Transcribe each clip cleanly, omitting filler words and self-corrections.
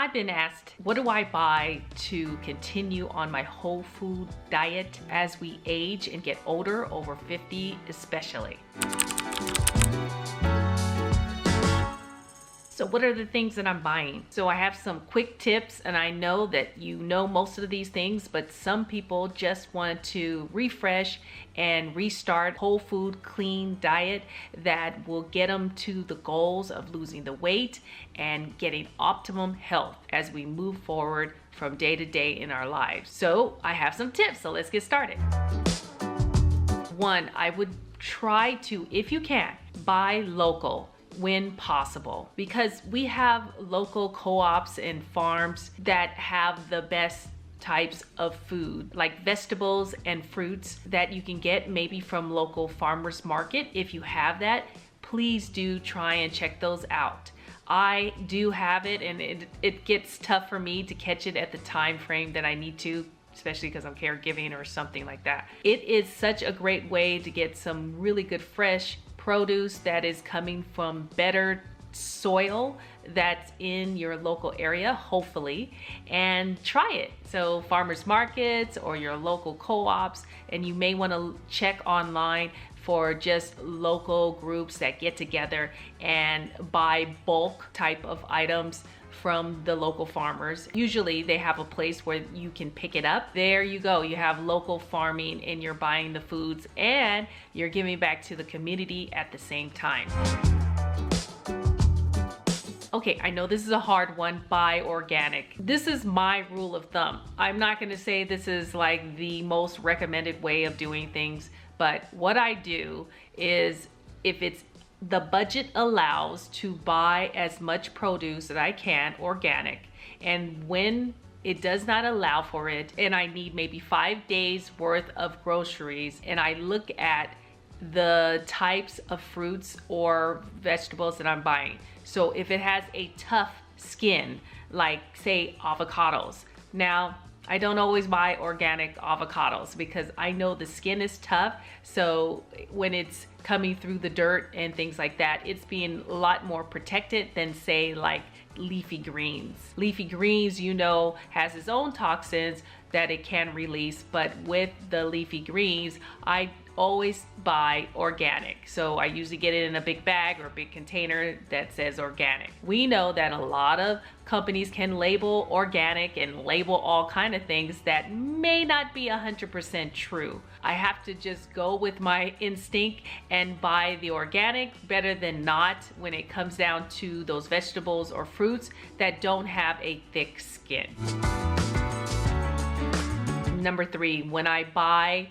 I've been asked, what do I buy to continue on my whole food diet as we age and get older, over 50 especially? So what are the things that I'm buying? So I have some quick tips, and I know that you know most of these things, but some people just want to refresh and restart whole food clean diet that will get them to the goals of losing the weight and getting optimum health as we move forward from day to day in our lives. So I have some tips, so let's get started. One, I would try to, if you can, buy local when possible, because we have local co-ops and farms that have the best types of food, like vegetables and fruits that you can get maybe from local farmers market. If you have that, please do try and check those out. I do have it, and it gets tough for me to catch it at the time frame that I need to, especially because I'm caregiving or something like that. It is such a great way to get some really good fresh produce that is coming from better soil that's in your local area, hopefully, and try it. So farmers markets or your local co-ops, and you may want to check online for just local groups that get together and buy bulk type of items from the local farmers. Usually they have a place where you can pick it up. There you go. You have local farming and you're buying the foods and you're giving back to the community at the same time. Okay, I know this is a hard one, buy organic. This is my rule of thumb. I'm not gonna say this is like the most recommended way of doing things, but what I do is, if it's the budget allows, to buy as much produce that I can organic, and when it does not allow for it and I need maybe 5 days worth of groceries, and I look at the types of fruits or vegetables that I'm buying. So if it has a tough skin, like say avocados. Now, I don't always buy organic avocados because I know the skin is tough. So when it's coming through the dirt and things like that, it's being a lot more protected than say like leafy greens. Leafy greens, you know, has its own toxins that it can release, but with the leafy greens, I always buy organic. So I usually get it in a big bag or a big container that says organic. We know that a lot of companies can label organic and label all kind of things that may not be 100% true. I have to just go with my instinct and buy the organic, better than not, when it comes down to those vegetables or fruits that don't have a thick skin. Number 3, when I buy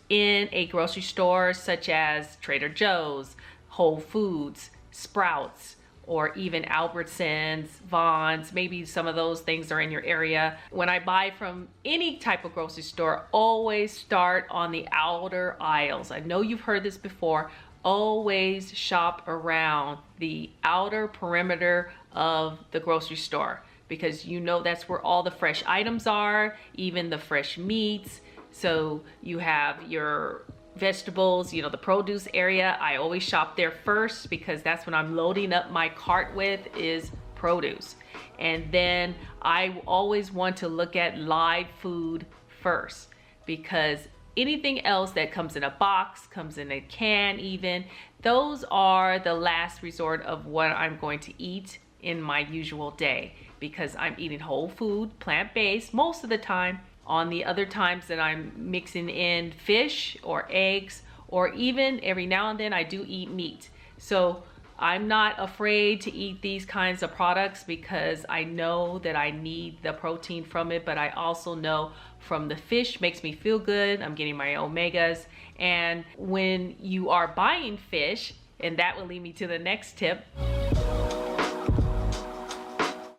in a grocery store such as Trader Joe's, Whole Foods, Sprouts, or even Albertsons, Vons, maybe some of those things are in your area. When I buy from any type of grocery store, always start on the outer aisles. I know you've heard this before. Always shop around the outer perimeter of the grocery store, because you know that's where all the fresh items are, even the fresh meats. So you have your vegetables, you know, the produce area. I always shop there first because that's what I'm loading up my cart with, is produce. And then I always want to look at live food first, because anything else that comes in a box, comes in a can even, those are the last resort of what I'm going to eat in my usual day, because I'm eating whole food, plant-based most of the time. On the other times that I'm mixing in fish or eggs, or even every now and then I do eat meat. So I'm not afraid to eat these kinds of products because I know that I need the protein from it, but I also know from the fish makes me feel good. I'm getting my omegas. And when you are buying fish, and that will lead me to the next tip,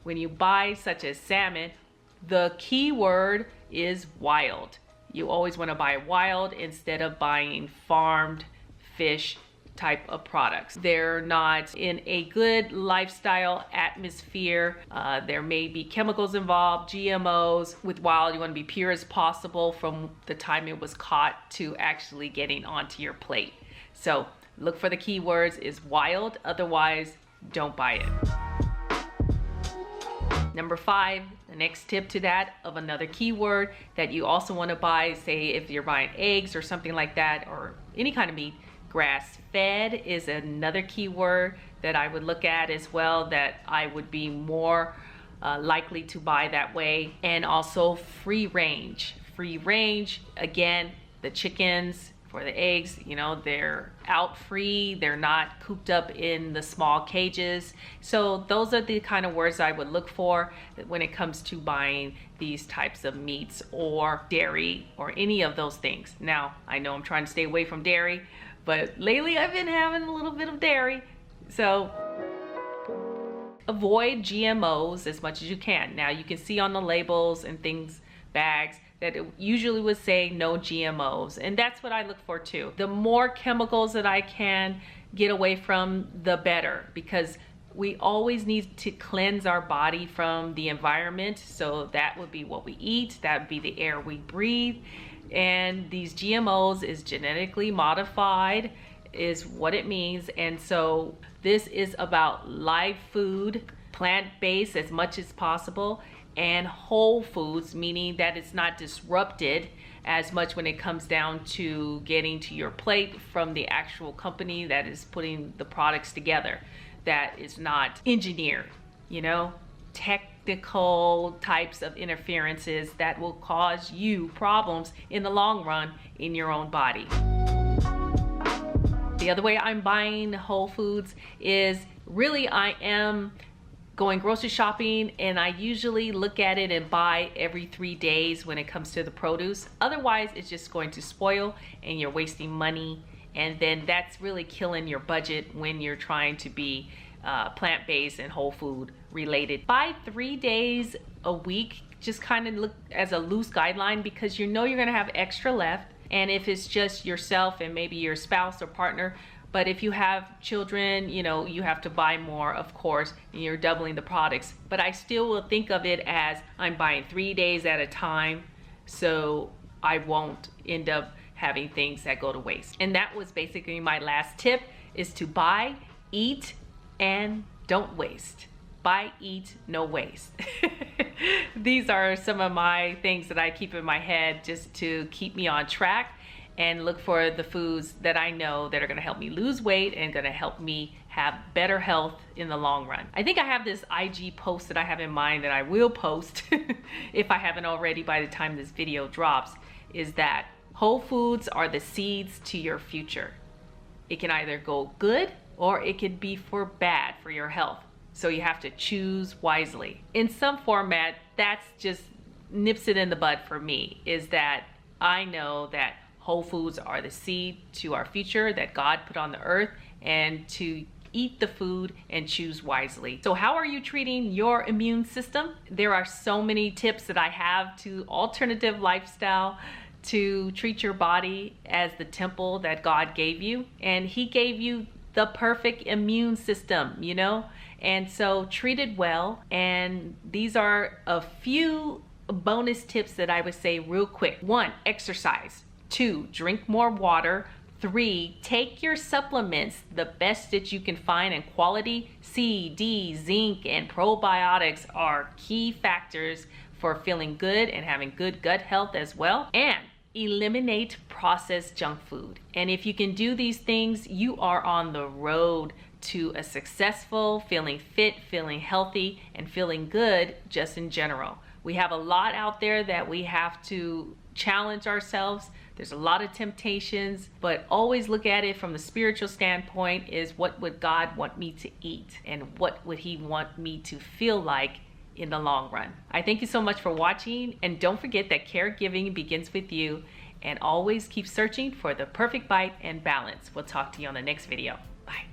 when you buy such as salmon, the key word is wild. You always want to buy wild instead of buying farmed fish type of products. They're not in a good lifestyle atmosphere. There may be chemicals involved, GMOs. With wild, you want to be pure as possible from the time it was caught to actually getting onto your plate. So look for the keywords is wild, otherwise don't buy it. Number 5, the next tip to that of another keyword that you also want to buy, say if you're buying eggs or something like that, or any kind of meat, grass-fed is another keyword that I would look at as well, that I would be more likely to buy that way. And also free range. Free range, again, the chickens, for the eggs, you know, they're out free, they're not cooped up in the small cages. So those are the kind of words I would look for when it comes to buying these types of meats or dairy or any of those things. Now, I know I'm trying to stay away from dairy, but lately I've been having a little bit of dairy. So avoid GMOs as much as you can. Now you can see on the labels and things, bags, that it usually would say no GMOs, and that's what I look for too. The more chemicals that I can get away from, the better, because we always need to cleanse our body from the environment. So that would be what we eat, that would be the air we breathe, and these GMOs is genetically modified is what it means. And so this is about live food, plant-based as much as possible, and whole foods, meaning that it's not disrupted as much when it comes down to getting to your plate from the actual company that is putting the products together. That is not engineered, you know, technical types of interferences that will cause you problems in the long run in your own body. The other way I'm buying whole foods is really I am going grocery shopping, and I usually look at it and buy every 3 days when it comes to the produce. Otherwise, it's just going to spoil and you're wasting money, and then that's really killing your budget when you're trying to be plant-based and whole food related. Buy 3 days a week, just kind of look as a loose guideline, because you know you're gonna have extra left, and if it's just yourself and maybe your spouse or partner. But if you have children, you know, you have to buy more, of course, and you're doubling the products. But I still will think of it as I'm buying 3 days at a time, so I won't end up having things that go to waste. And that was basically my last tip, is to buy, eat, and don't waste. Buy, eat, no waste. These are some of my things that I keep in my head just to keep me on track, and look for the foods that I know that are gonna help me lose weight and gonna help me have better health in the long run. I think I have this IG post that I have in mind that I will post if I haven't already by the time this video drops, is that whole foods are the seeds to your future. It can either go good or it could be for bad for your health. So you have to choose wisely. In some format, that's just nips it in the bud for me, is that I know that whole foods are the seed to our future that God put on the earth, and to eat the food and choose wisely. So how are you treating your immune system? There are so many tips that I have to alternative lifestyle to treat your body as the temple that God gave you. And He gave you the perfect immune system, you know? And so treat it well. And these are a few bonus tips that I would say real quick. 1, exercise. 2, drink more water. 3, take your supplements, the best that you can find, and quality. C, D, zinc, and probiotics are key factors for feeling good and having good gut health as well. And eliminate processed junk food. And if you can do these things, you are on the road to a successful, feeling fit, feeling healthy, and feeling good just in general. We have a lot out there that we have to challenge ourselves. There's a lot of temptations, but always look at it from the spiritual standpoint, is what would God want me to eat, and what would He want me to feel like in the long run. I thank you so much for watching, and don't forget that caregiving begins with you, and always keep searching for the perfect bite and balance. We'll talk to you on the next video. Bye.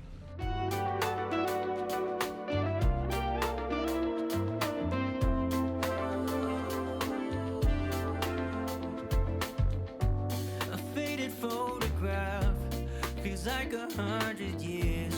A faded photograph feels like 100 years